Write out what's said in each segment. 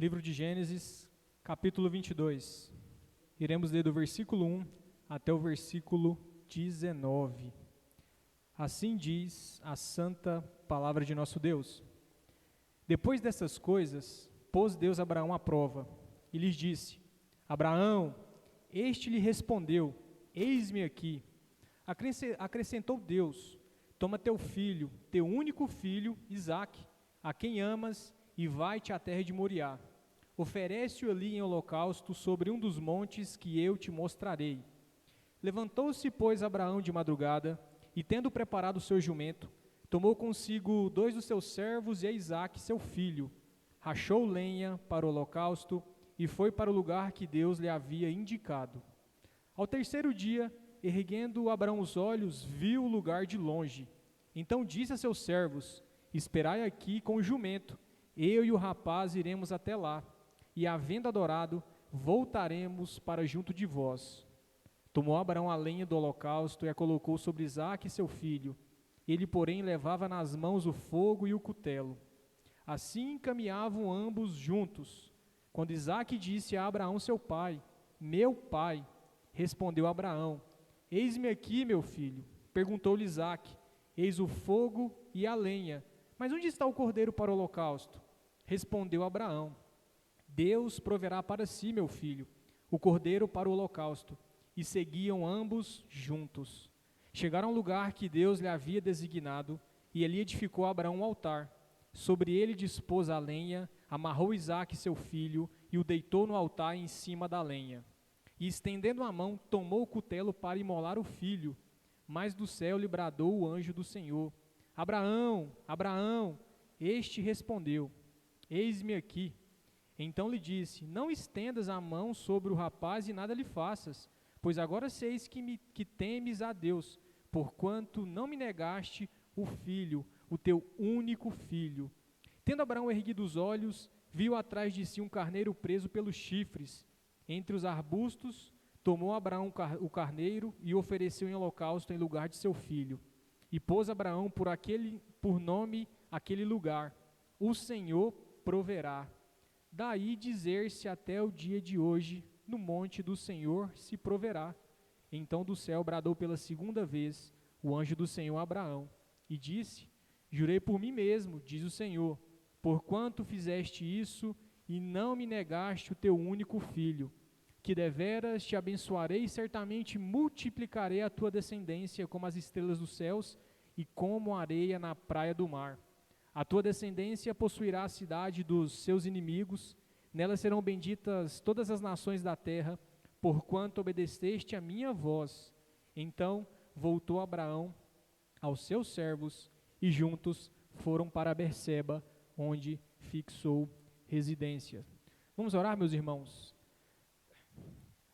Livro de Gênesis, capítulo 22. Iremos ler do versículo 1 até o versículo 19. Assim diz a santa palavra de nosso Deus. Depois dessas coisas, pôs Deus Abraão à prova e lhes disse: Abraão, este lhe respondeu: Eis-me aqui. Acrescentou Deus: Toma teu filho, teu único filho, Isaque, a quem amas, e vai-te à terra de Moriá. Oferece-o ali em holocausto sobre um dos montes que eu te mostrarei. Levantou-se, pois, Abraão de madrugada, e tendo preparado o seu jumento, tomou consigo 2 dos seus servos e a Isaque, seu filho, rachou lenha para o holocausto e foi para o lugar que Deus lhe havia indicado. Ao terceiro dia, erguendo Abraão os olhos, viu o lugar de longe. Então disse a seus servos: Esperai aqui com o jumento, eu e o rapaz iremos até lá, e havendo adorado, voltaremos para junto de vós. Tomou Abraão a lenha do holocausto e a colocou sobre Isaque, seu filho. Ele, porém, levava nas mãos o fogo e o cutelo. Assim caminhavam ambos juntos. Quando Isaque disse a Abraão, seu pai: Meu pai, respondeu Abraão: Eis-me aqui, meu filho. Perguntou-lhe Isaque: Eis o fogo e a lenha, mas onde está o cordeiro para o holocausto? Respondeu Abraão: Deus proverá para si, meu filho, o cordeiro para o holocausto. E seguiam ambos juntos. Chegaram ao lugar que Deus lhe havia designado, e ali edificou Abraão um altar. Sobre ele dispôs a lenha, amarrou Isaque, seu filho, e o deitou no altar em cima da lenha. E estendendo a mão, tomou o cutelo para imolar o filho. Mas do céu lhe bradou o anjo do Senhor: Abraão, Abraão! Este respondeu: Eis-me aqui. Então lhe disse: Não estendas a mão sobre o rapaz e nada lhe faças, pois agora seis que temes a Deus, porquanto não me negaste o filho, o teu único filho. Tendo Abraão erguido os olhos, viu atrás de si um carneiro preso pelos chifres. Entre os arbustos, tomou Abraão o carneiro e o ofereceu em holocausto em lugar de seu filho. E pôs Abraão por nome aquele lugar: O Senhor proverá. Daí dizer-se até o dia de hoje: No monte do Senhor se proverá. Então do céu bradou pela segunda vez o anjo do Senhor a Abraão, e disse: Jurei por mim mesmo, diz o Senhor, porquanto fizeste isso e não me negaste o teu único filho, que deveras te abençoarei e certamente multiplicarei a tua descendência como as estrelas dos céus e como a areia na praia do mar. A tua descendência possuirá a cidade dos seus inimigos, nela serão benditas todas as nações da terra, porquanto obedeceste a minha voz. Então voltou Abraão aos seus servos, e juntos foram para Berseba, onde fixou residência. Vamos orar, meus irmãos.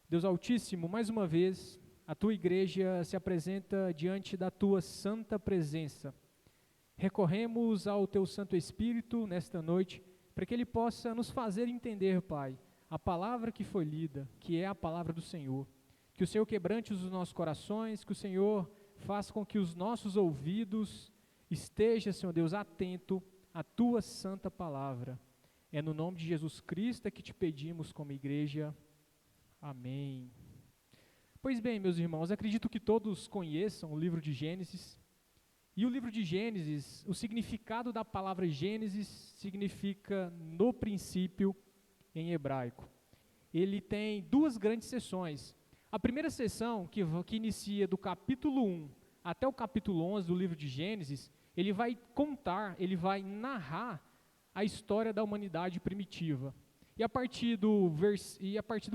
Deus Altíssimo, mais uma vez, a tua igreja se apresenta diante da tua santa presença. Recorremos ao teu Santo Espírito nesta noite, para que ele possa nos fazer entender, Pai, a palavra que foi lida, que é a palavra do Senhor. Que o Senhor quebrante os nossos corações, que o Senhor faça com que os nossos ouvidos estejam, Senhor Deus, atento à tua santa palavra. É no nome de Jesus Cristo que te pedimos como igreja. Amém. Pois bem, meus irmãos, acredito que todos conheçam o livro de Gênesis. E o livro de Gênesis, o significado da palavra Gênesis significa no princípio em hebraico. Ele tem 2 grandes seções. A primeira seção, que inicia do capítulo 1 até o capítulo 11 do livro de Gênesis, ele vai contar, ele vai narrar a história da humanidade primitiva. E a partir do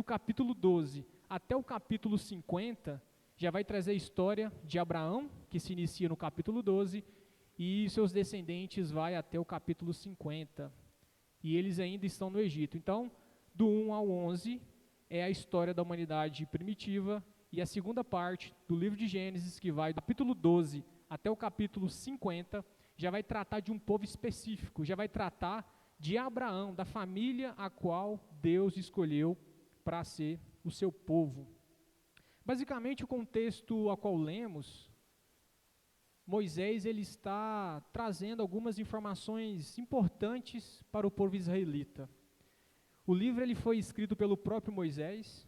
capítulo 12 até o capítulo 50, já vai trazer a história de Abraão, que se inicia no capítulo 12, e seus descendentes vai até o capítulo 50. E eles ainda estão no Egito. Então, do 1 ao 11 é a história da humanidade primitiva, e a segunda parte do livro de Gênesis, que vai do capítulo 12 até o capítulo 50, já vai tratar de um povo específico, já vai tratar de Abraão, da família a qual Deus escolheu para ser o seu povo. Basicamente, o contexto ao qual lemos, Moisés ele está trazendo algumas informações importantes para o povo israelita. O livro ele foi escrito pelo próprio Moisés,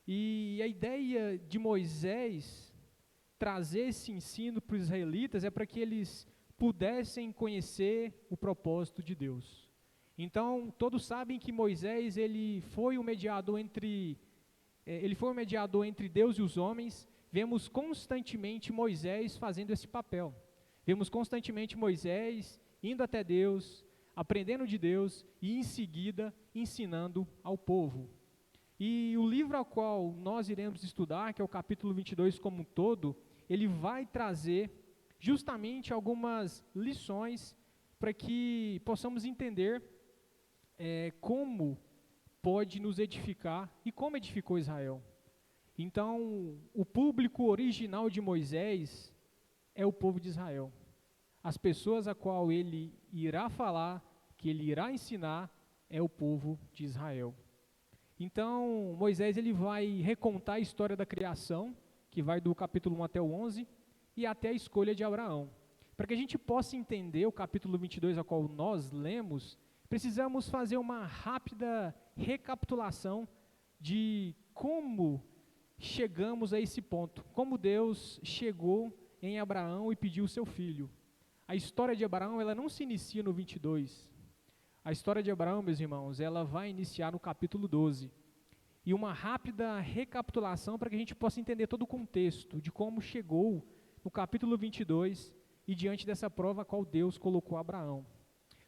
e a ideia de Moisés trazer esse ensino para os israelitas é para que eles pudessem conhecer o propósito de Deus. Então, todos sabem que Moisés ele foi o mediador entre Deus e os homens. Vemos constantemente Moisés fazendo esse papel. Vemos constantemente Moisés indo até Deus, aprendendo de Deus e em seguida ensinando ao povo. E o livro ao qual nós iremos estudar, que é o capítulo 22 como um todo, ele vai trazer justamente algumas lições para que possamos entender como pode nos edificar e como edificou Israel. Então, o público original de Moisés é o povo de Israel. As pessoas a qual ele irá falar, que ele irá ensinar, é o povo de Israel. Então, Moisés ele vai recontar a história da criação, que vai do capítulo 1 até o 11, e até a escolha de Abraão. Para que a gente possa entender o capítulo 22 ao qual nós lemos, precisamos fazer uma rápida recapitulação de como chegamos a esse ponto, como Deus chegou em Abraão e pediu o seu filho. A história de Abraão, ela não se inicia no 22. A história de Abraão, meus irmãos, ela vai iniciar no capítulo 12. E uma rápida recapitulação para que a gente possa entender todo o contexto de como chegou no capítulo 22 e diante dessa prova a qual Deus colocou Abraão.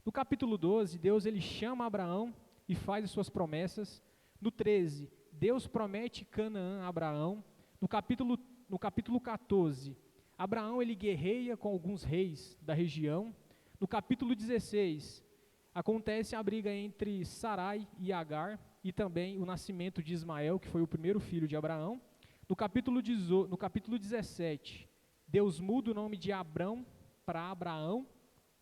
No capítulo 12, Deus ele chama Abraão e faz as suas promessas. No 13, Deus promete Canaã a Abraão. No capítulo 14, Abraão ele guerreia com alguns reis da região. No capítulo 16, acontece a briga entre Sarai e Agar e também o nascimento de Ismael, que foi o primeiro filho de Abraão. No capítulo 17, Deus muda o nome de Abrão para Abraão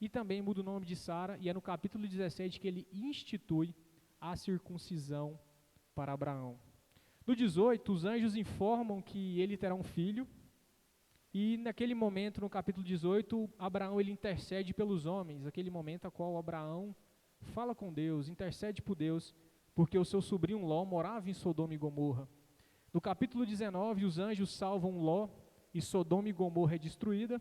e também muda o nome de Sara, e é no capítulo 17 que ele institui a circuncisão para Abraão. No 18, os anjos informam que ele terá um filho, e naquele momento, no capítulo 18, Abraão ele intercede pelos homens, aquele momento a qual Abraão fala com Deus, intercede por Deus, porque o seu sobrinho Ló morava em Sodoma e Gomorra. No capítulo 19, os anjos salvam Ló e Sodoma e Gomorra é destruída.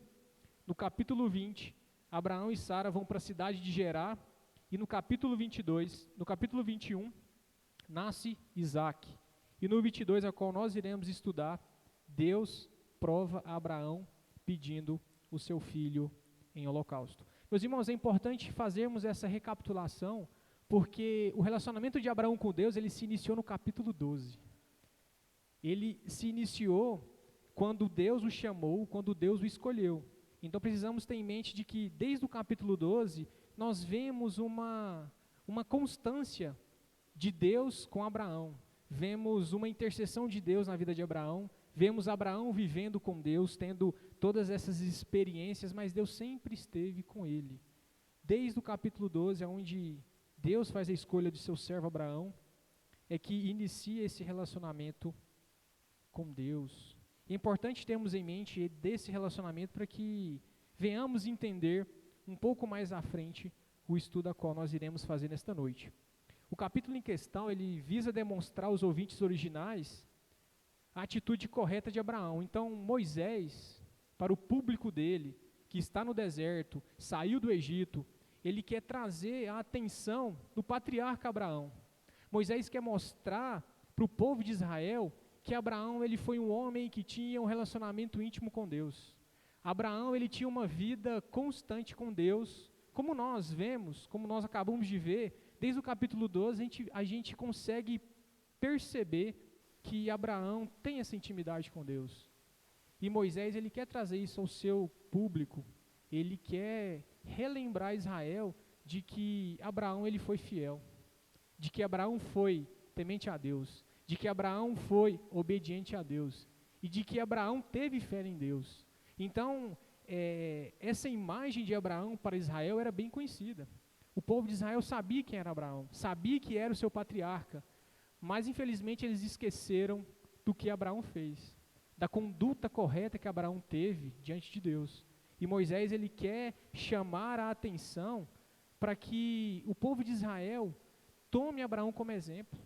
No capítulo 20, Abraão e Sara vão para a cidade de Gerá, e no capítulo 21, nasce Isaac. E no 22, a qual nós iremos estudar, Deus prova a Abraão pedindo o seu filho em holocausto. Meus irmãos, é importante fazermos essa recapitulação, porque o relacionamento de Abraão com Deus, ele se iniciou no capítulo 12. Ele se iniciou quando Deus o chamou, quando Deus o escolheu. Então precisamos ter em mente de que desde o capítulo 12, nós vemos uma constância de Deus com Abraão. Vemos uma intercessão de Deus na vida de Abraão, vemos Abraão vivendo com Deus, tendo todas essas experiências, mas Deus sempre esteve com ele. Desde o capítulo 12, onde Deus faz a escolha de seu servo Abraão, é que inicia esse relacionamento com Deus. É importante termos em mente desse relacionamento para que venhamos entender um pouco mais à frente o estudo a qual nós iremos fazer nesta noite. O capítulo em questão, ele visa demonstrar aos ouvintes originais a atitude correta de Abraão. Então, Moisés, para o público dele, que está no deserto, saiu do Egito, ele quer trazer a atenção do patriarca Abraão. Moisés quer mostrar para o povo de Israel que Abraão ele foi um homem que tinha um relacionamento íntimo com Deus. Abraão ele tinha uma vida constante com Deus, como nós vemos, como nós acabamos de ver. Desde o capítulo 12, a gente consegue perceber que Abraão tem essa intimidade com Deus. E Moisés, ele quer trazer isso ao seu público. Ele quer relembrar Israel de que Abraão, ele foi fiel. De que Abraão foi temente a Deus. De que Abraão foi obediente a Deus. E de que Abraão teve fé em Deus. Então, essa imagem de Abraão para Israel era bem conhecida. O povo de Israel sabia quem era Abraão, sabia que era o seu patriarca, mas infelizmente eles esqueceram do que Abraão fez, da conduta correta que Abraão teve diante de Deus. E Moisés ele quer chamar a atenção para que o povo de Israel Tome Abraão como exemplo.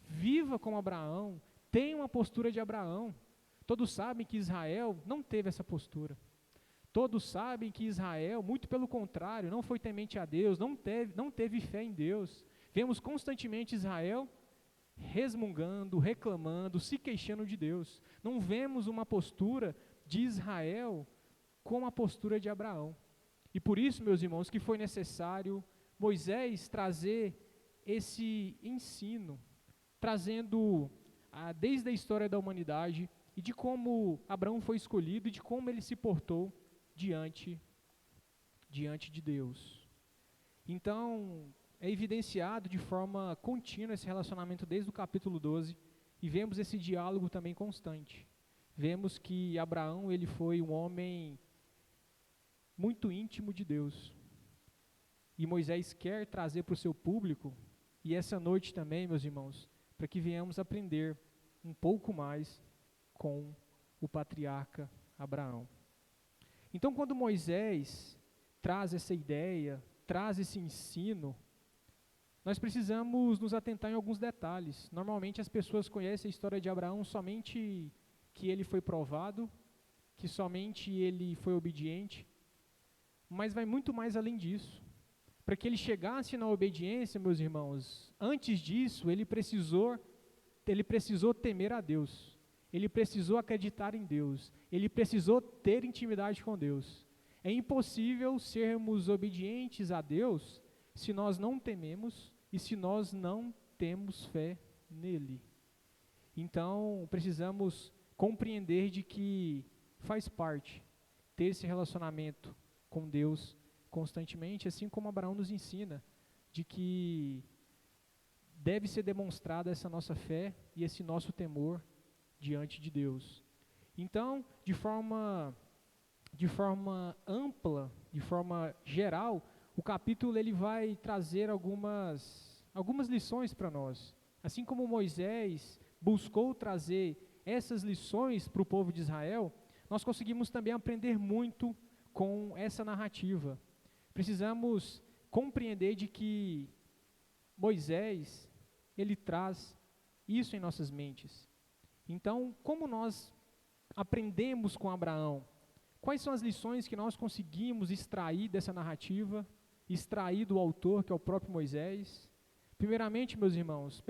Viva como Abraão. Tenha uma postura de Abraão. Todos sabem que Israel não teve essa postura. Todos sabem que Israel, muito pelo contrário, não foi temente a Deus, não teve fé em Deus. Vemos constantemente Israel resmungando, reclamando, se queixando de Deus. Não vemos uma postura de Israel como a postura de Abraão. E por isso, meus irmãos, que foi necessário Moisés trazer esse ensino, trazendo desde a história da humanidade e de como Abraão foi escolhido e de como ele se portou diante de Deus. Então, é evidenciado de forma contínua esse relacionamento desde o capítulo 12 e vemos esse diálogo também constante. Vemos que Abraão, ele foi um homem muito íntimo de Deus. E Moisés quer trazer para o seu público, e essa noite também, meus irmãos, para que venhamos aprender um pouco mais com o patriarca Abraão. Então, quando Moisés traz essa ideia, traz esse ensino, nós precisamos nos atentar em alguns detalhes. Normalmente as pessoas conhecem a história de Abraão somente que ele foi provado, que somente ele foi obediente, mas vai muito mais além disso. Para que ele chegasse na obediência, meus irmãos, antes disso ele precisou temer a Deus. Ele precisou acreditar em Deus. Ele precisou ter intimidade com Deus. É impossível sermos obedientes a Deus se nós não tememos e se nós não temos fé nele. Então, precisamos compreender de que faz parte ter esse relacionamento com Deus constantemente, assim como Abraão nos ensina, de que deve ser demonstrada essa nossa fé e esse nosso temor diante de Deus. Então, de forma ampla, de forma geral, o capítulo ele vai trazer algumas lições para nós. Assim como Moisés buscou trazer essas lições para o povo de Israel, nós conseguimos também aprender muito com essa narrativa. Precisamos compreender de que Moisés, ele traz isso em nossas mentes. Então, como nós aprendemos com Abraão? Quais são as lições que nós conseguimos extrair dessa narrativa, extrair do autor, que é o próprio Moisés? Primeiramente, meus irmãos,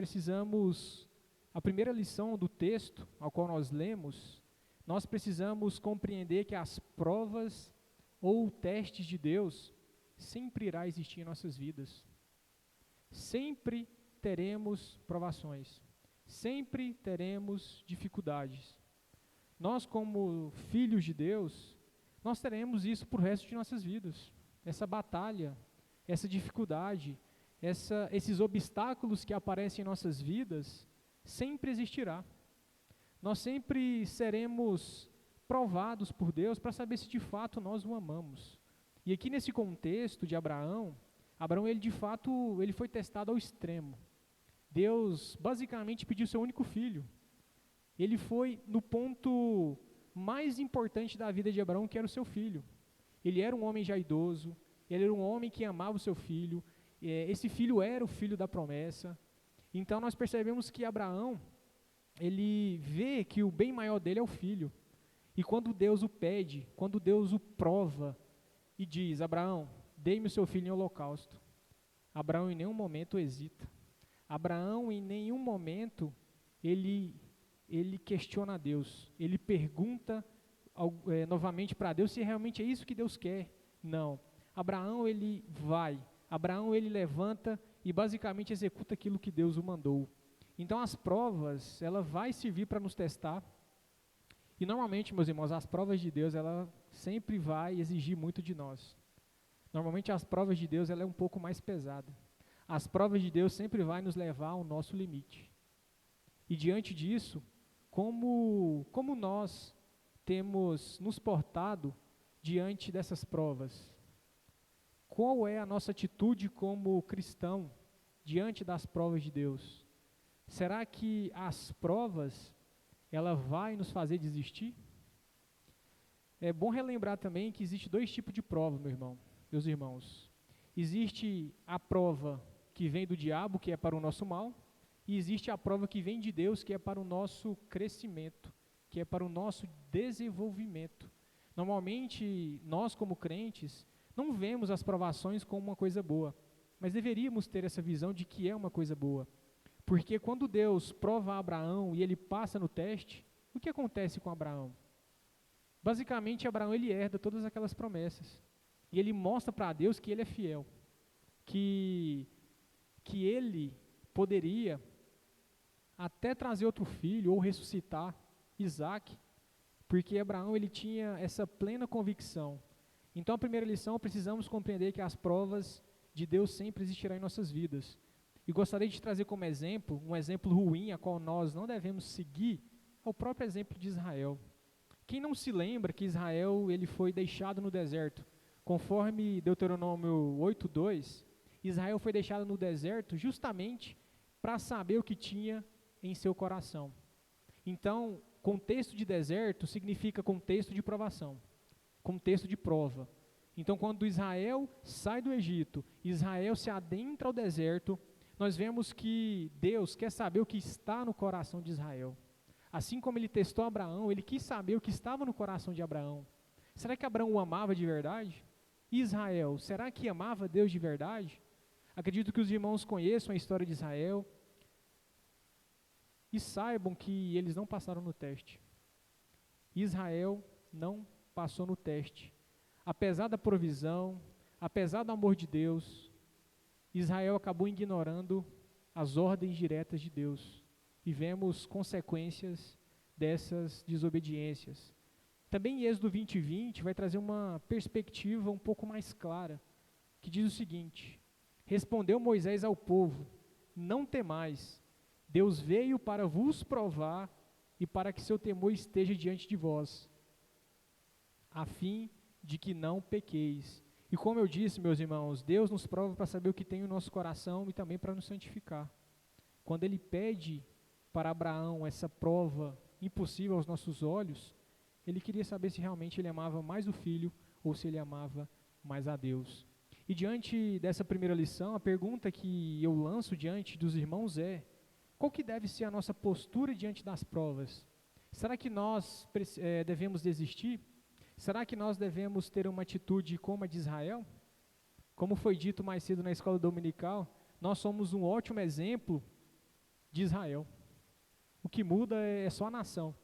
a primeira lição do texto ao qual nós lemos, nós precisamos compreender que as provas ou testes de Deus sempre irá existir em nossas vidas. Sempre teremos provações. Sempre teremos dificuldades. Nós, como filhos de Deus, nós teremos isso por resto de nossas vidas. Essa batalha, essa dificuldade, esses obstáculos que aparecem em nossas vidas, sempre existirá. Nós sempre seremos provados por Deus para saber se de fato nós o amamos. E aqui nesse contexto de Abraão, ele de fato ele foi testado ao extremo. Deus basicamente pediu seu único filho. Ele foi no ponto mais importante da vida de Abraão, que era o seu filho. Ele era um homem já idoso, ele era um homem que amava o seu filho, esse filho era o filho da promessa. Então nós percebemos que Abraão, ele vê que o bem maior dele é o filho. E quando Deus o pede, quando Deus o prova e diz: Abraão, dê-me o seu filho em holocausto, Abraão em nenhum momento hesita. Abraão em nenhum momento ele questiona a Deus, ele pergunta novamente para Deus se realmente é isso que Deus quer. Não, Abraão ele vai, Abraão ele levanta e basicamente executa aquilo que Deus o mandou. Então as provas, ela vai servir para nos testar, e normalmente, meus irmãos, as provas de Deus, ela sempre vai exigir muito de nós. Normalmente as provas de Deus, ela é um pouco mais pesada. As provas de Deus sempre vai nos levar ao nosso limite. E diante disso, como nós temos nos portado diante dessas provas? Qual é a nossa atitude como cristão diante das provas de Deus? Será que as provas, ela vai nos fazer desistir? É bom relembrar também que existe dois tipos de prova, meus irmãos. Existe a prova que vem do diabo, que é para o nosso mal, e existe a prova que vem de Deus, que é para o nosso crescimento, que é para o nosso desenvolvimento. Normalmente, nós como crentes, não vemos as provações como uma coisa boa, mas deveríamos ter essa visão de que é uma coisa boa. Porque quando Deus prova Abraão e ele passa no teste, o que acontece com Abraão? Basicamente, Abraão ele herda todas aquelas promessas. E ele mostra para Deus que ele é fiel. Que ele poderia até trazer outro filho ou ressuscitar Isaac, porque Abraão ele tinha essa plena convicção. Então, a primeira lição, precisamos compreender que as provas de Deus sempre existirão em nossas vidas. E gostaria de trazer como exemplo, um exemplo ruim, a qual nós não devemos seguir, é o próprio exemplo de Israel. Quem não se lembra que Israel ele foi deixado no deserto? Conforme Deuteronômio 8:2, Israel foi deixado no deserto justamente para saber o que tinha em seu coração. Então, contexto de deserto significa contexto de provação, contexto de prova. Então, quando Israel sai do Egito, Israel se adentra ao deserto, nós vemos que Deus quer saber o que está no coração de Israel. Assim como ele testou Abraão, ele quis saber o que estava no coração de Abraão. Será que Abraão o amava de verdade? Israel, será que amava Deus de verdade? Acredito que os irmãos conheçam a história de Israel e saibam que eles não passaram no teste. Israel não passou no teste. Apesar da provisão, apesar do amor de Deus, Israel acabou ignorando as ordens diretas de Deus. E vemos consequências dessas desobediências. Também em Êxodo 20:20 vai trazer uma perspectiva um pouco mais clara, que diz o seguinte: respondeu Moisés ao povo, não temais, Deus veio para vos provar e para que seu temor esteja diante de vós, a fim de que não pequeis. E como eu disse, meus irmãos, Deus nos prova para saber o que tem no nosso coração e também para nos santificar. Quando Ele pede para Abraão essa prova impossível aos nossos olhos, Ele queria saber se realmente ele amava mais o filho ou se ele amava mais a Deus. E diante dessa primeira lição, a pergunta que eu lanço diante dos irmãos é: qual que deve ser a nossa postura diante das provas? Será que nós devemos desistir? Será que nós devemos ter uma atitude como a de Israel? Como foi dito mais cedo na escola dominical, nós somos um ótimo exemplo de Israel. O que muda é só a nação.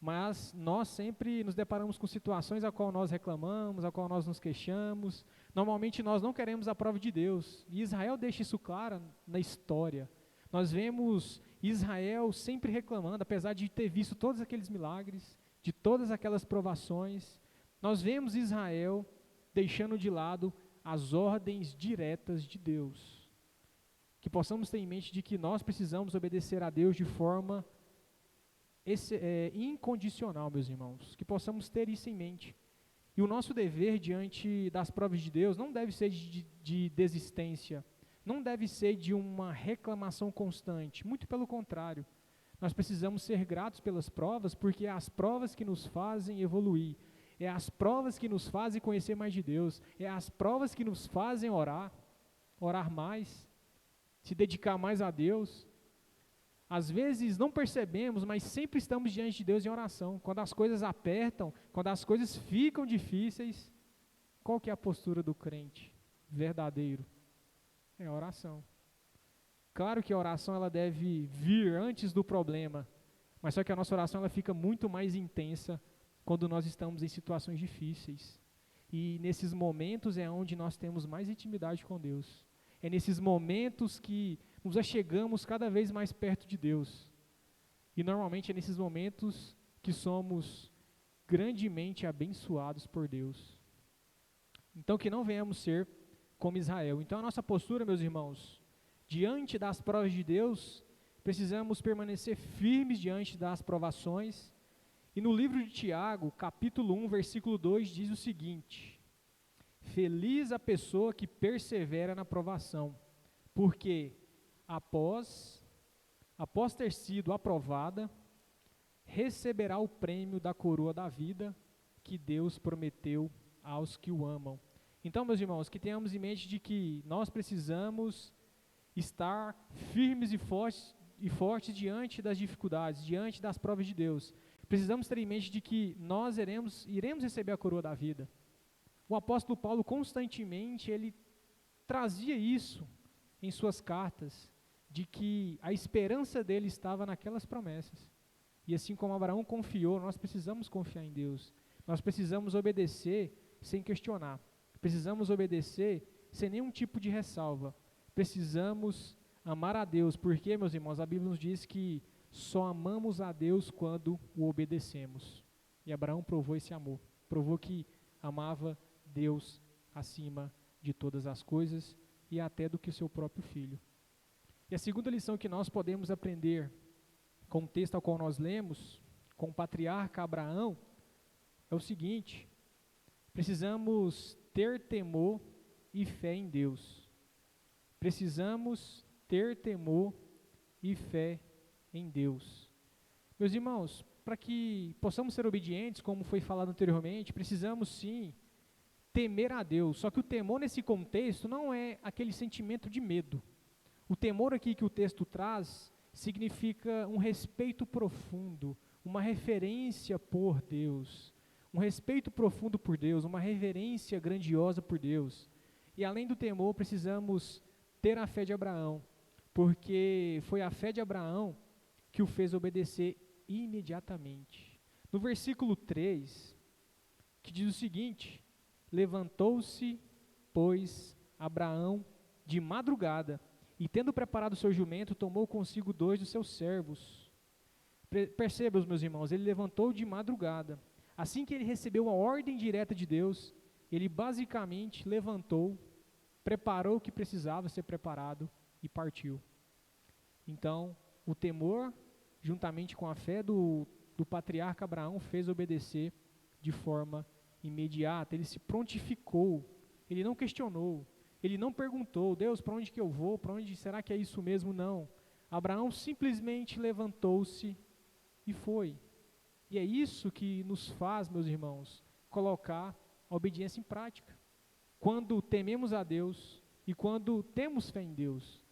Mas nós sempre nos deparamos com situações a qual nós reclamamos, a qual nós nos queixamos. Normalmente nós não queremos a prova de Deus. E Israel deixa isso claro na história. Nós vemos Israel sempre reclamando, apesar de ter visto todos aqueles milagres, de todas aquelas provações. Nós vemos Israel deixando de lado as ordens diretas de Deus. Que possamos ter em mente de que nós precisamos obedecer a Deus de forma incondicional, meus irmãos. Que possamos ter isso em mente. E o nosso dever diante das provas de Deus não deve ser de desistência, não deve ser de uma reclamação constante, muito pelo contrário. Nós precisamos ser gratos pelas provas, porque é as provas que nos fazem evoluir, é as provas que nos fazem conhecer mais de Deus, é as provas que nos fazem orar mais, se dedicar mais a Deus. Às vezes não percebemos, mas sempre estamos diante de Deus em oração. Quando as coisas apertam, quando as coisas ficam difíceis, qual que é a postura do crente verdadeiro? É a oração. Claro que a oração ela deve vir antes do problema, mas só que a nossa oração ela fica muito mais intensa quando nós estamos em situações difíceis. E nesses momentos é onde nós temos mais intimidade com Deus. É nesses momentos que nos achegamos cada vez mais perto de Deus. E normalmente é nesses momentos que somos grandemente abençoados por Deus. Então que não venhamos ser como Israel. Então a nossa postura, meus irmãos, diante das provas de Deus, precisamos permanecer firmes diante das provações. E no livro de Tiago, capítulo 1, versículo 2, diz o seguinte: feliz a pessoa que persevera na provação, porque após ter sido aprovada, receberá o prêmio da coroa da vida que Deus prometeu aos que o amam. Então, meus irmãos, que tenhamos em mente de que nós precisamos estar firmes e fortes diante das dificuldades, diante das provas de Deus. Precisamos ter em mente de que nós iremos receber a coroa da vida. O apóstolo Paulo constantemente, ele trazia isso em suas cartas, de que a esperança dele estava naquelas promessas. E assim como Abraão confiou, nós precisamos confiar em Deus. Nós precisamos obedecer sem questionar. Precisamos obedecer sem nenhum tipo de ressalva. Precisamos amar a Deus, porque, meus irmãos, a Bíblia nos diz que só amamos a Deus quando o obedecemos. E Abraão provou esse amor, provou que amava Deus acima de todas as coisas e até do que o seu próprio filho. E a segunda lição que nós podemos aprender com o texto ao qual nós lemos, com o patriarca Abraão, é o seguinte: precisamos ter temor e fé em Deus. Precisamos ter temor e fé em Deus. Meus irmãos, para que possamos ser obedientes, como foi falado anteriormente, precisamos sim temer a Deus. Só que o temor nesse contexto não é aquele sentimento de medo. O temor aqui que o texto traz significa um respeito profundo, uma referência por Deus, um respeito profundo por Deus, uma reverência grandiosa por Deus. E além do temor, precisamos ter a fé de Abraão, porque foi a fé de Abraão que o fez obedecer imediatamente. No versículo 3, que diz o seguinte: levantou-se, pois, Abraão de madrugada, e tendo preparado o seu jumento, tomou consigo 2 dos seus servos. Perceba, meus irmãos, ele levantou de madrugada. Assim que ele recebeu a ordem direta de Deus, ele basicamente levantou, preparou o que precisava ser preparado e partiu. Então, o temor, juntamente com a fé do patriarca Abraão, fez obedecer de forma imediata. Ele se prontificou, ele não questionou, ele não perguntou: Deus, para onde que eu vou, para onde, será que é isso mesmo? Não. Abraão simplesmente levantou-se e foi. E é isso que nos faz, meus irmãos, colocar a obediência em prática. Quando tememos a Deus e quando temos fé em Deus.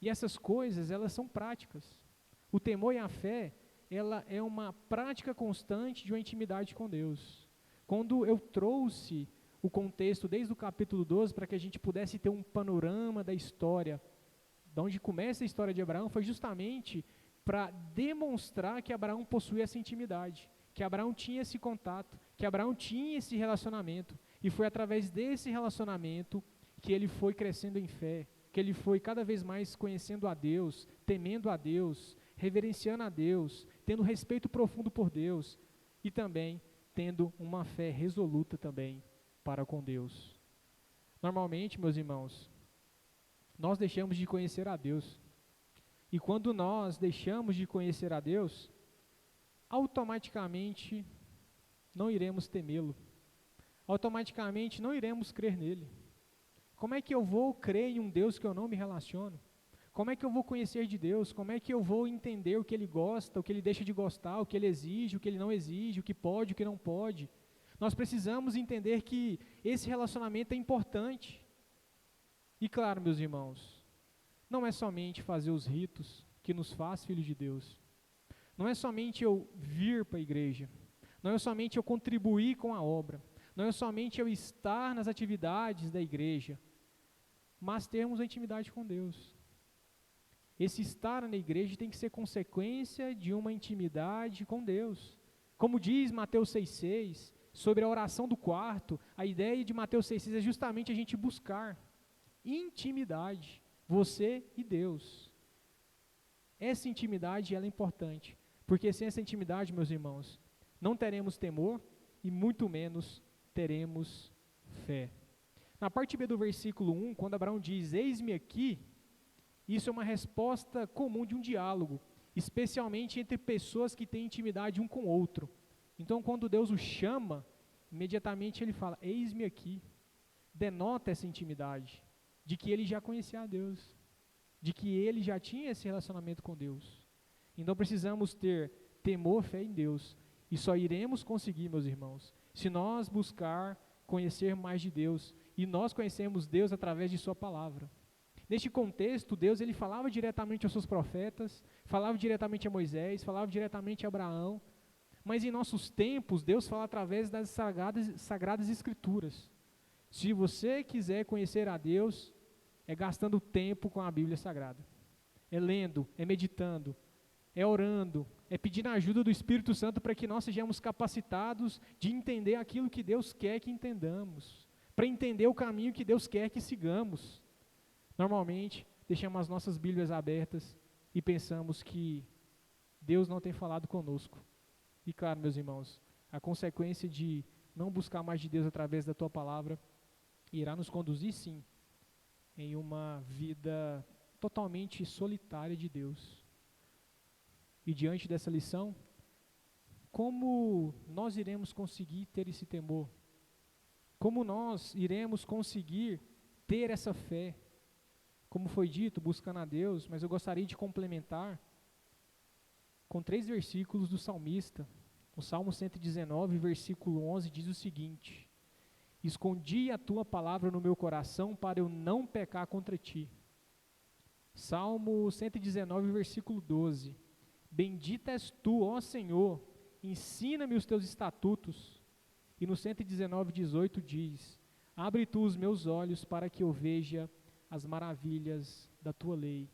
E essas coisas, elas são práticas. O temor e a fé, ela é uma prática constante de uma intimidade com Deus. Quando eu trouxe o contexto desde o capítulo 12 para que a gente pudesse ter um panorama da história, de onde começa a história de Abraão, foi justamente para demonstrar que Abraão possuía essa intimidade, que Abraão tinha esse contato, que Abraão tinha esse relacionamento, e foi através desse relacionamento que ele foi crescendo em fé, que ele foi cada vez mais conhecendo a Deus, temendo a Deus, reverenciando a Deus, tendo respeito profundo por Deus, e também tendo uma fé resoluta também para com Deus. Normalmente, meus irmãos, nós deixamos de conhecer a Deus. E quando nós deixamos de conhecer a Deus, automaticamente não iremos temê-lo. Automaticamente não iremos crer nele. Como é que eu vou crer em um Deus que eu não me relaciono? Como é que eu vou conhecer de Deus? Como é que eu vou entender o que Ele gosta, o que Ele deixa de gostar, o que Ele exige, o que Ele não exige, o que pode, o que não pode? Nós precisamos entender que esse relacionamento é importante. E claro, meus irmãos, não é somente fazer os ritos que nos faz filhos de Deus. Não é somente eu vir para a igreja. Não é somente eu contribuir com a obra. Não é somente eu estar nas atividades da igreja. Mas termos a intimidade com Deus. Esse estar na igreja tem que ser consequência de uma intimidade com Deus. Como diz Mateus 6,6, sobre a oração do quarto, a ideia de Mateus 6,6 é justamente a gente buscar intimidade, você e Deus. Essa intimidade, ela é importante, porque sem essa intimidade, meus irmãos, não teremos temor e muito menos teremos fé. Na parte B do versículo 1, quando Abraão diz, eis-me aqui, isso é uma resposta comum de um diálogo, especialmente entre pessoas que têm intimidade um com o outro. Então, quando Deus o chama, imediatamente ele fala, eis-me aqui. Denota essa intimidade, de que ele já conhecia a Deus, de que ele já tinha esse relacionamento com Deus. Então, precisamos ter temor, fé em Deus, e só iremos conseguir, meus irmãos, se nós buscar conhecer mais de Deus, e nós conhecemos Deus através de sua palavra. Neste contexto, Deus ele falava diretamente aos seus profetas, falava diretamente a Moisés, falava diretamente a Abraão, mas em nossos tempos, Deus fala através das sagradas Escrituras. Se você quiser conhecer a Deus, é gastando tempo com a Bíblia Sagrada. É lendo, é meditando, é orando, é pedindo a ajuda do Espírito Santo para que nós sejamos capacitados de entender aquilo que Deus quer que entendamos, para entender o caminho que Deus quer que sigamos. Normalmente, deixamos as nossas Bíblias abertas e pensamos que Deus não tem falado conosco. E claro, meus irmãos, a consequência de não buscar mais de Deus através da tua palavra irá nos conduzir sim em uma vida totalmente solitária de Deus. E diante dessa lição, como nós iremos conseguir ter esse temor? Como nós iremos conseguir ter essa fé? Como foi dito, buscando a Deus, mas eu gostaria de complementar com 3 versículos do salmista. O Salmo 119, versículo 11, diz o seguinte: escondi a tua palavra no meu coração para eu não pecar contra ti. Salmo 119, versículo 12: bendita és tu, ó Senhor, ensina-me os teus estatutos. E no 119, 18 diz: abre tu os meus olhos para que eu veja as maravilhas da tua lei.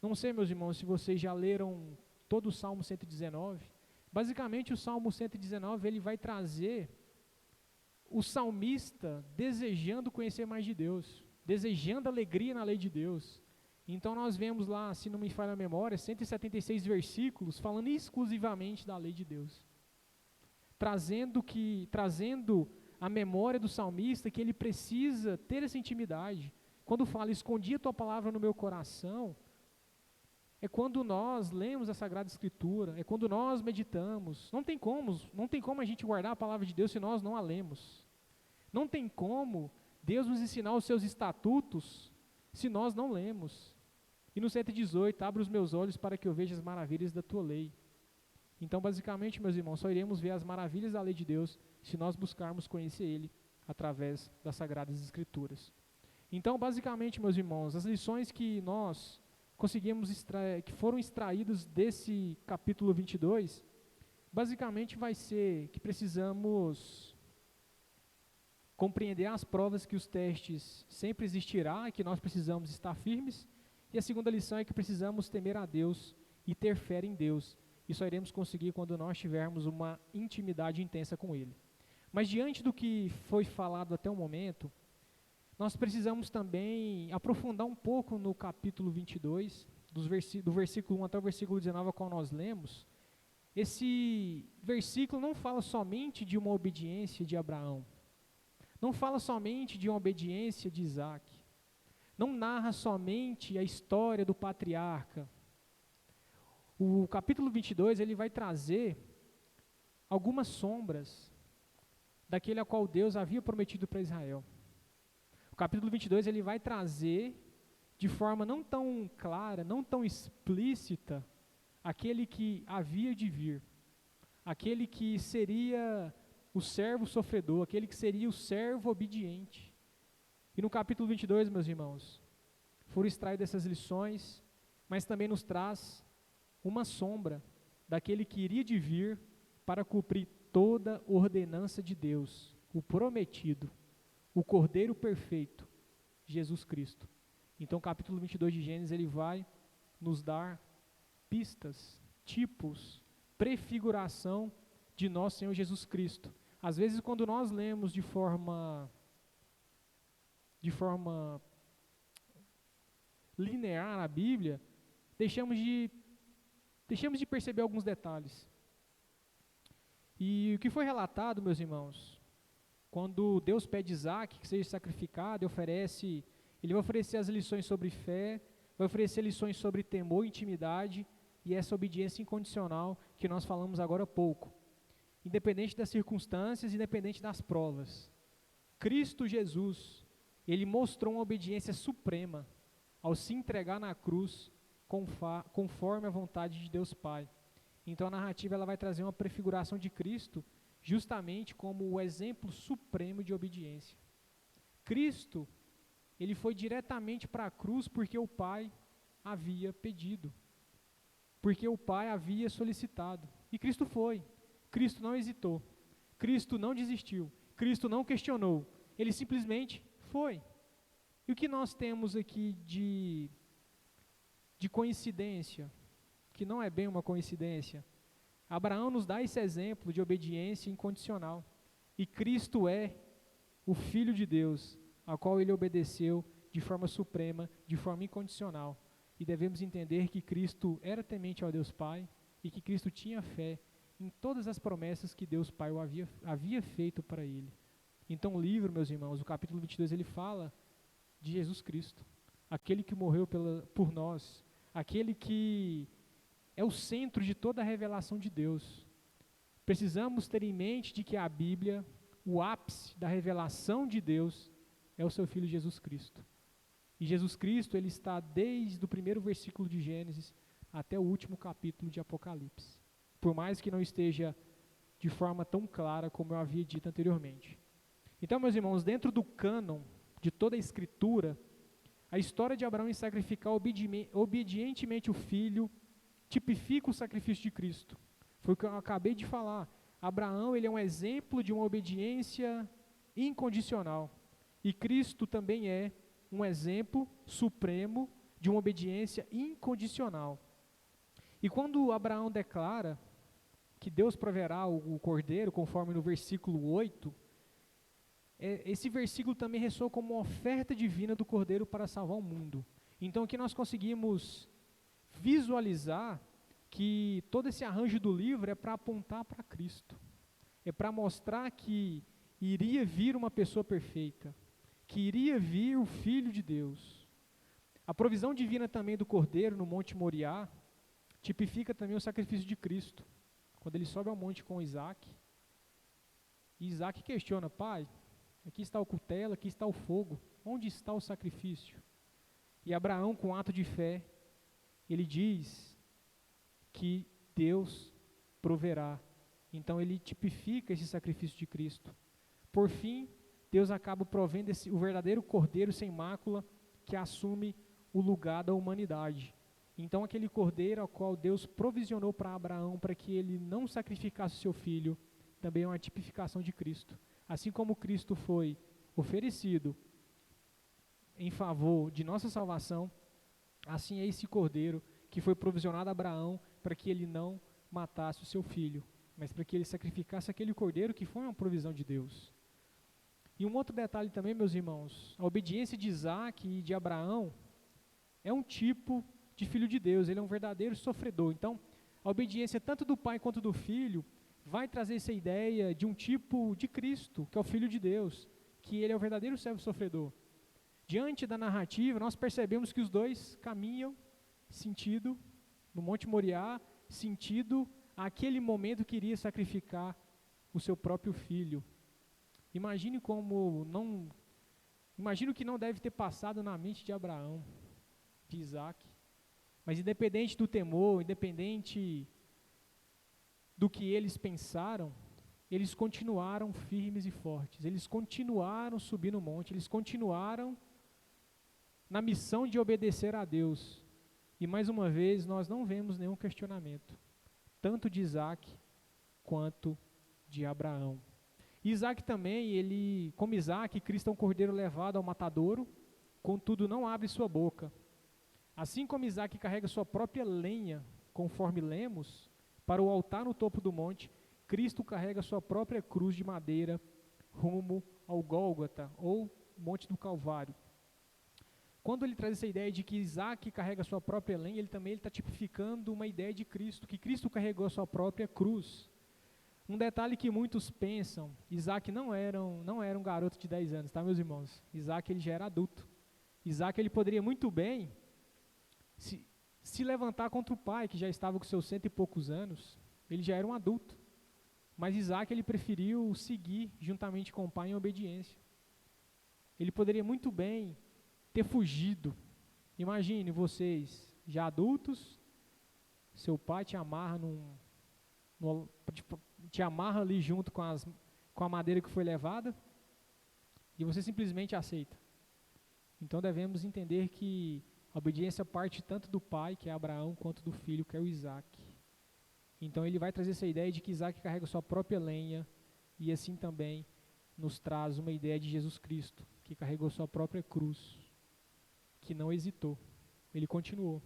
Não sei, meus irmãos, se vocês já leram todo o Salmo 119. Basicamente, o Salmo 119, ele vai trazer o salmista desejando conhecer mais de Deus, desejando alegria na lei de Deus. Então nós vemos lá, se não me falha a memória, 176 versículos falando exclusivamente da lei de Deus. Trazendo a memória do salmista que ele precisa ter essa intimidade. Quando fala, escondi a tua palavra no meu coração, é quando nós lemos a Sagrada Escritura, é quando nós meditamos. Não tem como a gente guardar a palavra de Deus se nós não a lemos. Não tem como Deus nos ensinar os seus estatutos se nós não lemos. E no 118, abre os meus olhos para que eu veja as maravilhas da tua lei. Então, basicamente, meus irmãos, só iremos ver as maravilhas da lei de Deus se nós buscarmos conhecer Ele através das Sagradas Escrituras. Então, basicamente, meus irmãos, as lições que nós que foram extraídas desse capítulo 22, basicamente vai ser que precisamos compreender as provas que os testes sempre existirá, que nós precisamos estar firmes, e a segunda lição é que precisamos temer a Deus e ter fé em Deus, e só iremos conseguir quando nós tivermos uma intimidade intensa com Ele. Mas diante do que foi falado até o momento, nós precisamos também aprofundar um pouco no capítulo 22, do versículo 1 até o versículo 19, a qual nós lemos. Esse versículo não fala somente de uma obediência de Abraão, não fala somente de uma obediência de Isaac, não narra somente a história do patriarca. O capítulo 22, ele vai trazer algumas sombras daquele a qual Deus havia prometido para Israel. O capítulo 22, ele vai trazer, de forma não tão clara, não tão explícita, aquele que havia de vir, aquele que seria o servo sofredor, aquele que seria o servo obediente. E no capítulo 22, meus irmãos, foram extraídas essas lições, mas também nos traz uma sombra daquele que iria de vir para cumprir toda ordenança de Deus, o prometido, o Cordeiro perfeito, Jesus Cristo. Então o capítulo 22 de Gênesis, ele vai nos dar pistas, tipos, prefiguração de nosso Senhor Jesus Cristo. Às vezes quando nós lemos de forma linear a Bíblia, deixamos de perceber alguns detalhes. E o que foi relatado, meus irmãos, quando Deus pede Isaac que seja sacrificado, ele vai oferecer as lições sobre fé, vai oferecer lições sobre temor, intimidade e essa obediência incondicional que nós falamos agora há pouco. Independente das circunstâncias, independente das provas. Cristo Jesus, ele mostrou uma obediência suprema ao se entregar na cruz conforme a vontade de Deus Pai. Então a narrativa ela vai trazer uma prefiguração de Cristo justamente como o exemplo supremo de obediência. Cristo, ele foi diretamente para a cruz porque o Pai havia pedido, porque o Pai havia solicitado. E Cristo foi. Cristo não hesitou. Cristo não desistiu. Cristo não questionou. Ele simplesmente foi. E o que nós temos aqui de coincidência, que não é bem uma coincidência? Abraão nos dá esse exemplo de obediência incondicional. E Cristo é o Filho de Deus, ao qual ele obedeceu de forma suprema, de forma incondicional. E devemos entender que Cristo era temente ao Deus Pai e que Cristo tinha fé em todas as promessas que Deus Pai havia feito para ele. Então o livro, meus irmãos, o capítulo 22, ele fala de Jesus Cristo, aquele que morreu por nós, aquele que é o centro de toda a revelação de Deus. Precisamos ter em mente de que a Bíblia, o ápice da revelação de Deus, é o seu Filho Jesus Cristo. E Jesus Cristo, ele está desde o primeiro versículo de Gênesis até o último capítulo de Apocalipse. Por mais que não esteja de forma tão clara como eu havia dito anteriormente. Então, meus irmãos, dentro do cânon de toda a Escritura, a história de Abraão em sacrificar obedientemente o filho tipifica o sacrifício de Cristo. Foi o que eu acabei de falar. Abraão, ele é um exemplo de uma obediência incondicional. E Cristo também é um exemplo supremo de uma obediência incondicional. E quando Abraão declara que Deus proverá o cordeiro, conforme no versículo 8, esse versículo também ressoa como uma oferta divina do cordeiro para salvar o mundo. Então aqui nós conseguimos visualizar que todo esse arranjo do livro é para apontar para Cristo. É para mostrar que iria vir uma pessoa perfeita, que iria vir o Filho de Deus. A provisão divina também do cordeiro no Monte Moriá tipifica também o sacrifício de Cristo. Quando ele sobe ao monte com Isaac, e Isaac questiona: pai, aqui está o cutelo, aqui está o fogo, onde está o sacrifício? E Abraão, com ato de fé, ele diz que Deus proverá. Então ele tipifica esse sacrifício de Cristo. Por fim, Deus acaba provendo o verdadeiro cordeiro sem mácula que assume o lugar da humanidade. Então aquele cordeiro ao qual Deus provisionou para Abraão para que ele não sacrificasse o seu filho, também é uma tipificação de Cristo. Assim como Cristo foi oferecido em favor de nossa salvação, assim é esse cordeiro que foi provisionado a Abraão para que ele não matasse o seu filho, mas para que ele sacrificasse aquele cordeiro que foi uma provisão de Deus. E um outro detalhe também, meus irmãos, a obediência de Isaac e de Abraão é um tipo de filho de Deus, ele é um verdadeiro sofredor. Então, a obediência tanto do pai quanto do filho vai trazer essa ideia de um tipo de Cristo, que é o Filho de Deus, que ele é o verdadeiro servo sofredor. Diante da narrativa, nós percebemos que os dois caminham sentido, no Monte Moriá, sentido àquele momento que iria sacrificar o seu próprio filho. Imagine o que não deve ter passado na mente de Abraão, de Isaac. Mas independente do temor, independente do que eles pensaram, eles continuaram firmes e fortes, eles continuaram subindo o monte, eles continuaram na missão de obedecer a Deus. E mais uma vez, nós não vemos nenhum questionamento, tanto de Isaac quanto de Abraão. Isaac também, como Isaac, Cristo é um cordeiro levado ao matadouro, contudo não abre sua boca. Assim como Isaac carrega sua própria lenha, conforme lemos, para o altar no topo do monte, Cristo carrega sua própria cruz de madeira rumo ao Gólgota, ou Monte do Calvário. Quando ele traz essa ideia de que Isaac carrega sua própria lenha, ele também está tipificando uma ideia de Cristo, que Cristo carregou a sua própria cruz. Um detalhe que muitos pensam, Isaac não era um garoto de 10 anos, tá, meus irmãos? Isaac ele já era adulto. Isaac ele poderia muito bem se levantar contra o pai, que já estava com seus 100 e poucos anos. Ele já era um adulto. Mas Isaac ele preferiu seguir juntamente com o pai em obediência. Ele poderia muito bem ter fugido. Imagine vocês, já adultos, seu pai te amarra te amarra ali junto com a madeira que foi levada, e você simplesmente aceita. Então devemos entender que a obediência parte tanto do pai, que é Abraão, quanto do filho, que é o Isaac. Então ele vai trazer essa ideia de que Isaac carrega sua própria lenha, e assim também nos traz uma ideia de Jesus Cristo, que carregou sua própria cruz, que não hesitou, ele continuou.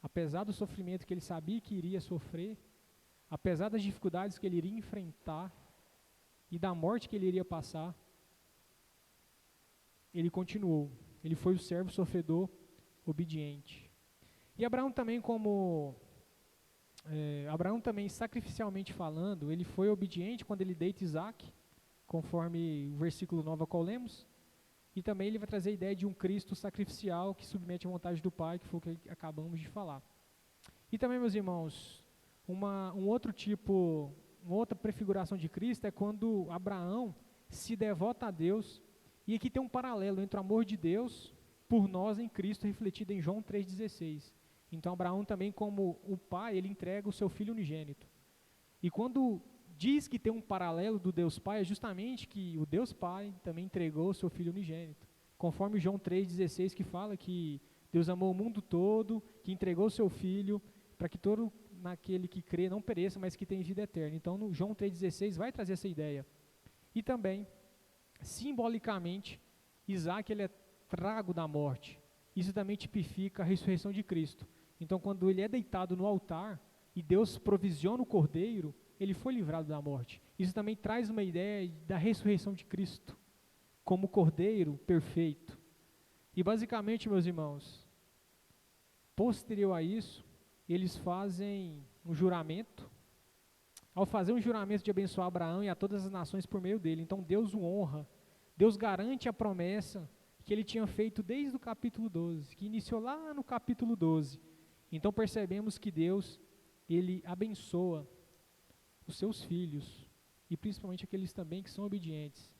Apesar do sofrimento que ele sabia que iria sofrer, apesar das dificuldades que ele iria enfrentar e da morte que ele iria passar, ele continuou. Ele foi o servo sofredor obediente. E Abraão também, sacrificialmente falando, ele foi obediente quando ele deita Isaac, conforme o versículo 9 ao qual lemos, e também ele vai trazer a ideia de um Cristo sacrificial que submete à vontade do Pai, que foi o que acabamos de falar. E também, meus irmãos, uma outra prefiguração de Cristo é quando Abraão se devota a Deus, e aqui tem um paralelo entre o amor de Deus por nós em Cristo, refletido em João 3,16. Então Abraão também, como o pai, ele entrega o seu filho unigênito. E quando diz que tem um paralelo do Deus Pai, é justamente que o Deus Pai também entregou o seu filho unigênito. Conforme João 3,16, que fala que Deus amou o mundo todo, que entregou o seu filho, para que todo naquele que crê não pereça, mas que tenha vida eterna. Então, no João 3,16 vai trazer essa ideia. E também, simbolicamente, Isaac ele é trago da morte. Isso também tipifica a ressurreição de Cristo. Então, quando ele é deitado no altar e Deus provisiona o cordeiro, ele foi livrado da morte. Isso também traz uma ideia da ressurreição de Cristo, como cordeiro perfeito. E basicamente, meus irmãos, posterior a isso, eles fazem um juramento. Ao fazer um juramento de abençoar Abraão e a todas as nações por meio dele, então Deus o honra. Deus garante a promessa que ele tinha feito desde o capítulo 12, que iniciou lá no capítulo 12. Então percebemos que Deus, ele abençoa os seus filhos, e principalmente aqueles também que são obedientes.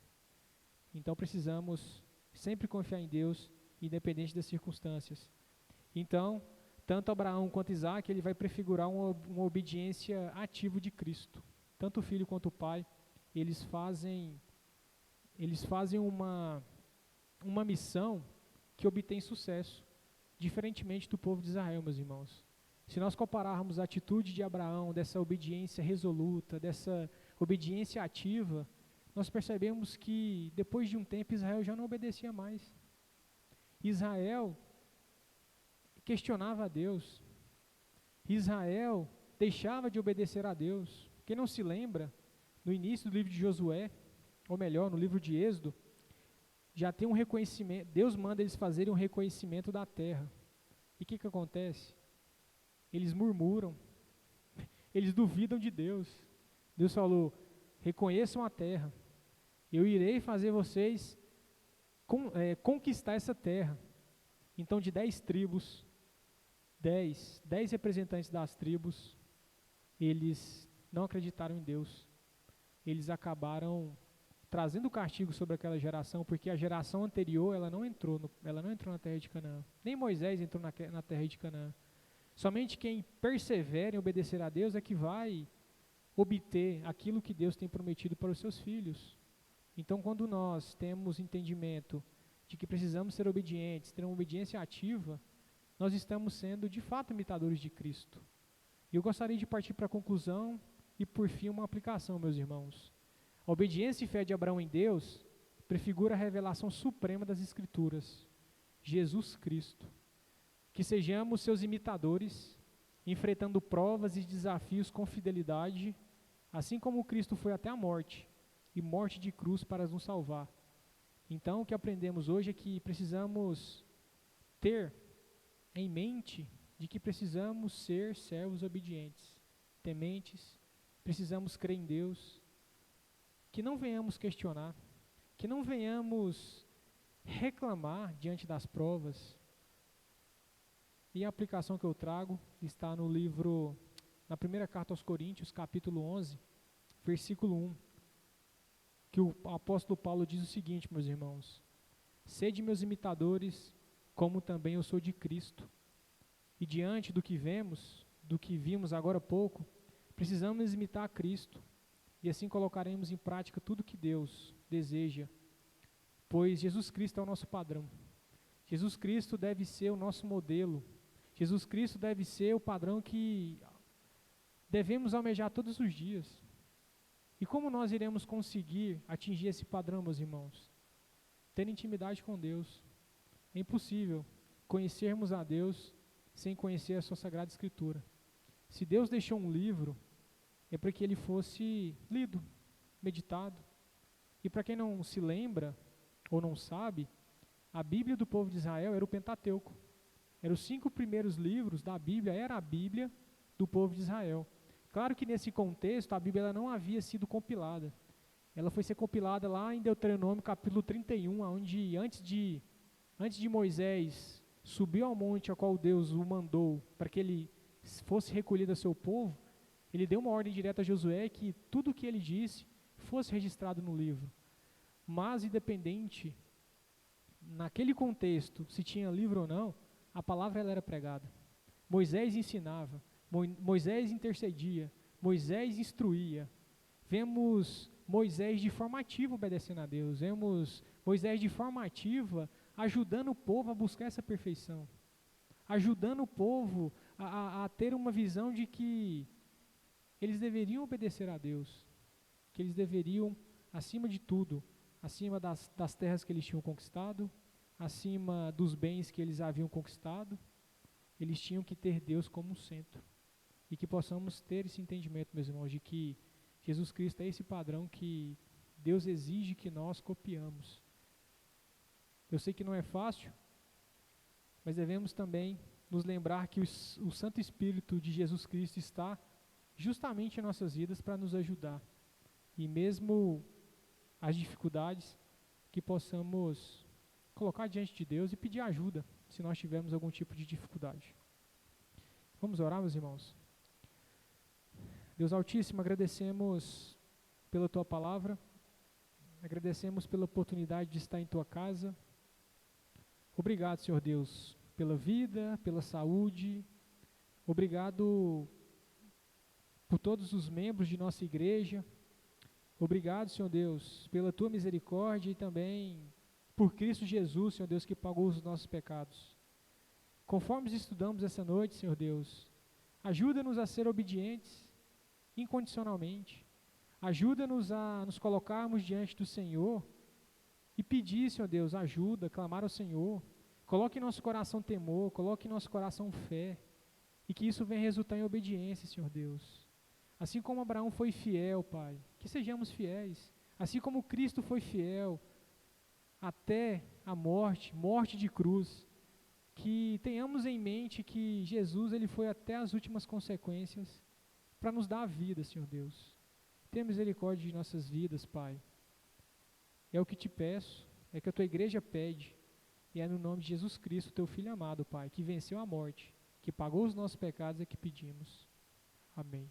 Então precisamos sempre confiar em Deus, independente das circunstâncias. Então, tanto Abraão quanto Isaac, ele vai prefigurar uma obediência ativa de Cristo. Tanto o filho quanto o pai, eles fazem uma missão que obtém sucesso, diferentemente do povo de Israel, meus irmãos. Se nós compararmos a atitude de Abraão, dessa obediência resoluta, dessa obediência ativa, nós percebemos que depois de um tempo Israel já não obedecia mais. Israel questionava a Deus. Israel deixava de obedecer a Deus. Quem não se lembra, no início do livro de Josué, ou melhor, no livro de Êxodo, já tem um reconhecimento, Deus manda eles fazerem um reconhecimento da terra. E o que acontece? Eles murmuram, eles duvidam de Deus. Deus falou, reconheçam a terra, eu irei fazer vocês conquistar essa terra. Então de 10 tribos, 10 representantes das tribos, eles não acreditaram em Deus. Eles acabaram trazendo castigo sobre aquela geração, porque a geração anterior ela não entrou na terra de Canaã. Nem Moisés entrou na terra de Canaã. Somente quem persevera em obedecer a Deus é que vai obter aquilo que Deus tem prometido para os seus filhos. Então, quando nós temos entendimento de que precisamos ser obedientes, ter uma obediência ativa, nós estamos sendo de fato imitadores de Cristo. E eu gostaria de partir para a conclusão e por fim uma aplicação, meus irmãos. A obediência e fé de Abraão em Deus prefigura a revelação suprema das Escrituras, Jesus Cristo. Que sejamos seus imitadores, enfrentando provas e desafios com fidelidade, assim como Cristo foi até a morte, e morte de cruz para nos salvar. Então, o que aprendemos hoje é que precisamos ter em mente de que precisamos ser servos obedientes, tementes, precisamos crer em Deus, que não venhamos questionar, que não venhamos reclamar diante das provas. E a aplicação que eu trago está no livro, na primeira carta aos Coríntios, capítulo 11, versículo 1, que o apóstolo Paulo diz o seguinte, meus irmãos: sede meus imitadores, como também eu sou de Cristo. E diante do que vimos agora há pouco, precisamos imitar a Cristo, e assim colocaremos em prática tudo que Deus deseja, pois Jesus Cristo é o nosso padrão. Jesus Cristo deve ser o nosso modelo. Jesus Cristo deve ser o padrão que devemos almejar todos os dias. E como nós iremos conseguir atingir esse padrão, meus irmãos? Ter intimidade com Deus. É impossível conhecermos a Deus sem conhecer a sua Sagrada Escritura. Se Deus deixou um livro, é para que ele fosse lido, meditado. E para quem não se lembra ou não sabe, a Bíblia do povo de Israel era o Pentateuco. Eram os 5 primeiros livros da Bíblia, era a Bíblia do povo de Israel. Claro que nesse contexto a Bíblia ela não havia sido compilada. Ela foi ser compilada lá em Deuteronômio capítulo 31, onde antes de Moisés subir ao monte a qual Deus o mandou para que ele fosse recolhido a seu povo, ele deu uma ordem direta a Josué que tudo o que ele disse fosse registrado no livro. Mas independente, naquele contexto, se tinha livro ou não, a palavra ela era pregada. Moisés ensinava, Moisés intercedia, Moisés instruía. Vemos Moisés de forma ativa obedecendo a Deus, vemos Moisés de forma ativa ajudando o povo a buscar essa perfeição, ajudando o povo a ter uma visão de que eles deveriam obedecer a Deus, que eles deveriam, acima de tudo, acima das terras que eles tinham conquistado, acima dos bens que eles haviam conquistado, eles tinham que ter Deus como centro. E que possamos ter esse entendimento, meus irmãos, de que Jesus Cristo é esse padrão que Deus exige que nós copiamos. Eu sei que não é fácil, mas devemos também nos lembrar que o Santo Espírito de Jesus Cristo está justamente em nossas vidas para nos ajudar. E mesmo as dificuldades, que possamos colocar diante de Deus e pedir ajuda, se nós tivermos algum tipo de dificuldade. Vamos orar, meus irmãos? Deus Altíssimo, agradecemos pela Tua palavra, agradecemos pela oportunidade de estar em Tua casa. Obrigado, Senhor Deus, pela vida, pela saúde. Obrigado por todos os membros de nossa igreja. Obrigado, Senhor Deus, pela Tua misericórdia e também por Cristo Jesus, Senhor Deus, que pagou os nossos pecados. Conforme estudamos essa noite, Senhor Deus, ajuda-nos a ser obedientes incondicionalmente. Ajuda-nos a nos colocarmos diante do Senhor e pedir, Senhor Deus, ajuda, clamar ao Senhor. Coloque em nosso coração temor, coloque em nosso coração fé, e que isso venha resultar em obediência, Senhor Deus. Assim como Abraão foi fiel, Pai, que sejamos fiéis. Assim como Cristo foi fiel até a morte de cruz, que tenhamos em mente que Jesus ele foi até as últimas consequências para nos dar a vida, Senhor Deus. Tenha misericórdia de nossas vidas, Pai. É o que te peço, é o que a Tua igreja pede, e é no nome de Jesus Cristo, Teu Filho amado, Pai, que venceu a morte, que pagou os nossos pecados, é que pedimos. Amém.